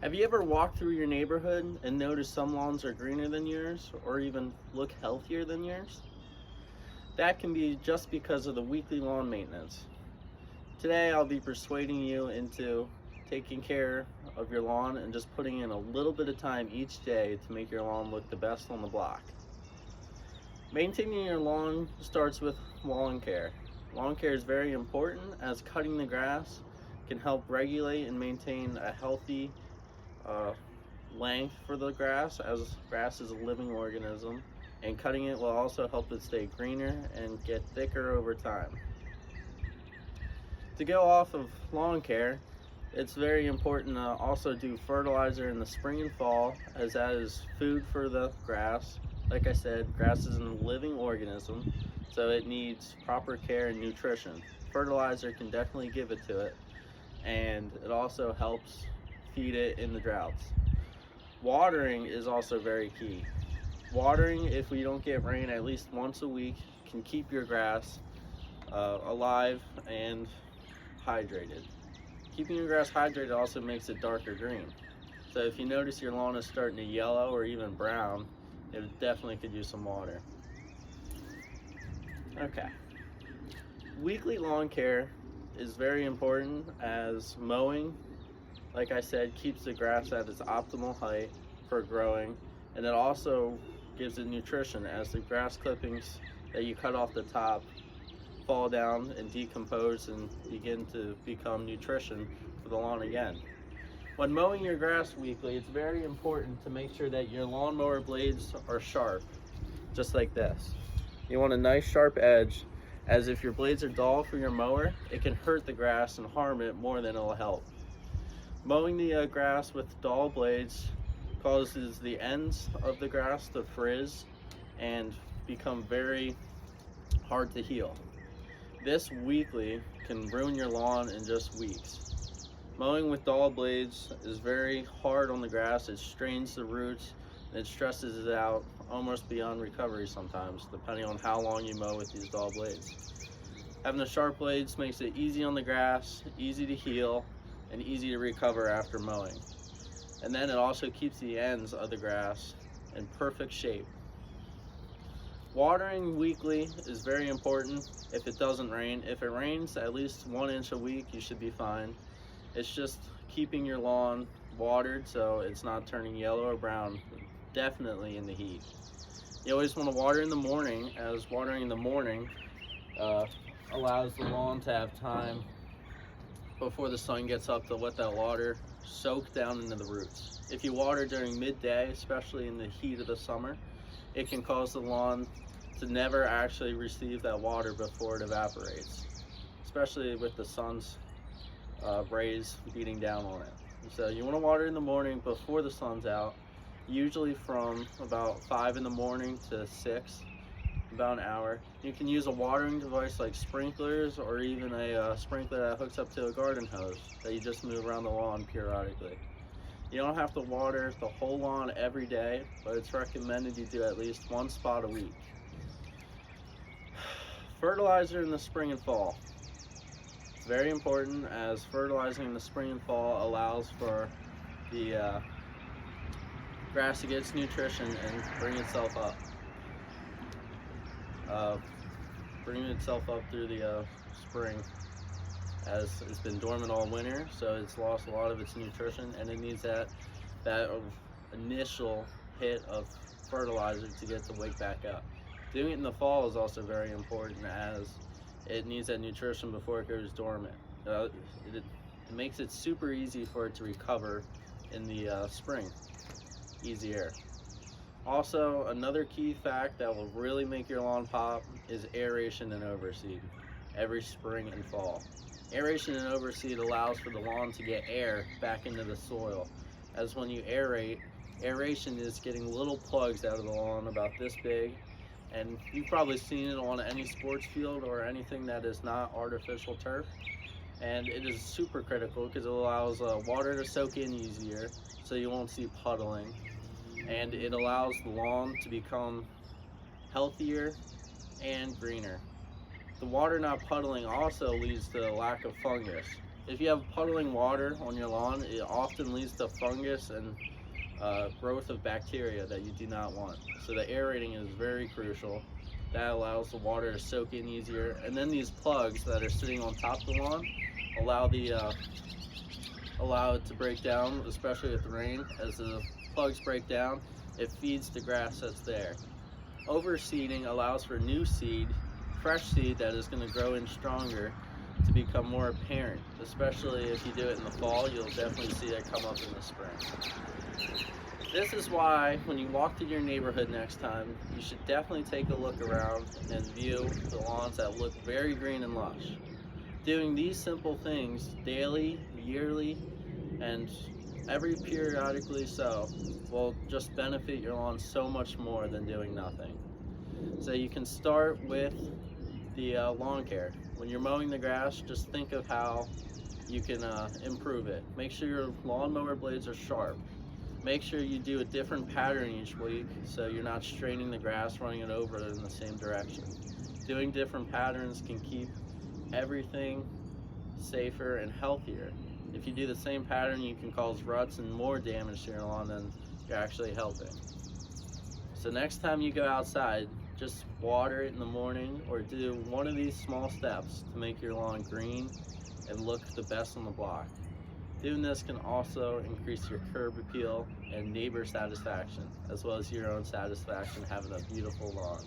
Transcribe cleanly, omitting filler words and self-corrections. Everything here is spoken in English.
Have you ever walked through your neighborhood and noticed some lawns are greener than yours or even look healthier than yours? That can be just because of the weekly lawn maintenance. Today I'll be persuading you into taking care of your lawn and just putting in a little bit of time each day to make your lawn look the best on the block. Maintaining your lawn starts with lawn care. Lawn care is very important as cutting the grass can help regulate and maintain a healthy uh, length for the grass, as grass is a living organism, and cutting it will also help it stay greener and get thicker over time. To go off of lawn care, it's very important to also do fertilizer in the spring and fall, as that is food for the grass. Like I said, grass is a living organism, so it needs proper care and nutrition. Fertilizer can definitely give it to it, and it also helps feed it in the droughts. Watering is also very key. Watering, if we don't get rain at least once a week, can keep your grass alive and hydrated. Keeping your grass hydrated also makes it darker green. So if you notice your lawn is starting to yellow or even brown, it definitely could use some water. Okay. Weekly lawn care is very important, as mowing, like I said, keeps the grass at its optimal height for growing, and it also gives it nutrition, as the grass clippings that you cut off the top fall down and decompose and begin to become nutrition for the lawn again. When mowing your grass weekly, it's very important to make sure that your lawnmower blades are sharp, just like this. You want a nice sharp edge, as if your blades are dull for your mower, it can hurt the grass and harm it more than it will help. Mowing the grass with dull blades causes the ends of the grass to frizz and become very hard to heal. This weekly can ruin your lawn in just weeks. Mowing with dull blades is very hard on the grass. It strains the roots and it stresses it out almost beyond recovery sometimes, depending on how long you mow with these dull blades. Having the sharp blades makes it easy on the grass, easy to heal, and easy to recover after mowing. And then it also keeps the ends of the grass in perfect shape. Watering weekly is very important if it doesn't rain. If it rains at least 1 inch a week, you should be fine. It's just keeping your lawn watered so it's not turning yellow or brown, definitely in the heat. You always want to water in the morning, as watering in the morning allows the lawn to have time before the sun gets up to let that water soak down into the roots. If you water during midday, especially in the heat of the summer, it can cause the lawn to never actually receive that water before it evaporates, especially with the sun's rays beating down on it. So you want to water in the morning before the sun's out, usually from about 5 in the morning to 6, about an hour. You can use a watering device like sprinklers, or even a sprinkler that hooks up to a garden hose that you just move around the lawn periodically. You don't have to water the whole lawn every day, but it's recommended you do at least one spot a week. Fertilizer in the spring and fall. It's very important, as fertilizing in the spring and fall allows for the grass to get its nutrition and bring itself up. Bringing itself up through the spring, as it's been dormant all winter, so it's lost a lot of its nutrition, and it needs that initial hit of fertilizer to get to wake back up. Doing it in the fall is also very important, as it needs that nutrition before it goes dormant. It makes it super easy for it to recover in the spring, easier. Also, another key fact that will really make your lawn pop is aeration and overseed every spring and fall. Aeration and overseed allows for the lawn to get air back into the soil, as when you aerate, aeration is getting little plugs out of the lawn about this big, and you've probably seen it on any sports field or anything that is not artificial turf. And it is super critical because it allows water to soak in easier, so you won't see puddling, and it allows the lawn to become healthier and greener. The water not puddling also leads to a lack of fungus. If you have puddling water on your lawn, it often leads to fungus and growth of bacteria that you do not want. So the aerating is very crucial. That allows the water to soak in easier. And then these plugs that are sitting on top of the lawn allow it to break down, especially with the rain. As the plugs break down, it feeds the grass that's there. Overseeding allows for new seed, fresh seed that is going to grow in stronger to become more apparent, especially if you do it in the fall. You'll definitely see it come up in the spring. This is why when you walk through your neighborhood next time, you should definitely take a look around and view the lawns that look very green and lush. Doing these simple things daily, yearly, and periodically so will just benefit your lawn so much more than doing nothing. So you can start with the lawn care. When you're mowing the grass, just think of how you can improve it. Make sure your lawnmower blades are sharp. Make sure you do a different pattern each week so you're not straining the grass, running it over in the same direction. Doing different patterns can keep everything safer and healthier. If you do the same pattern, you can cause ruts and more damage to your lawn than you're actually helping. So next time you go outside, just water it in the morning or do one of these small steps to make your lawn green and look the best on the block. Doing this can also increase your curb appeal and neighbor satisfaction, as well as your own satisfaction having a beautiful lawn.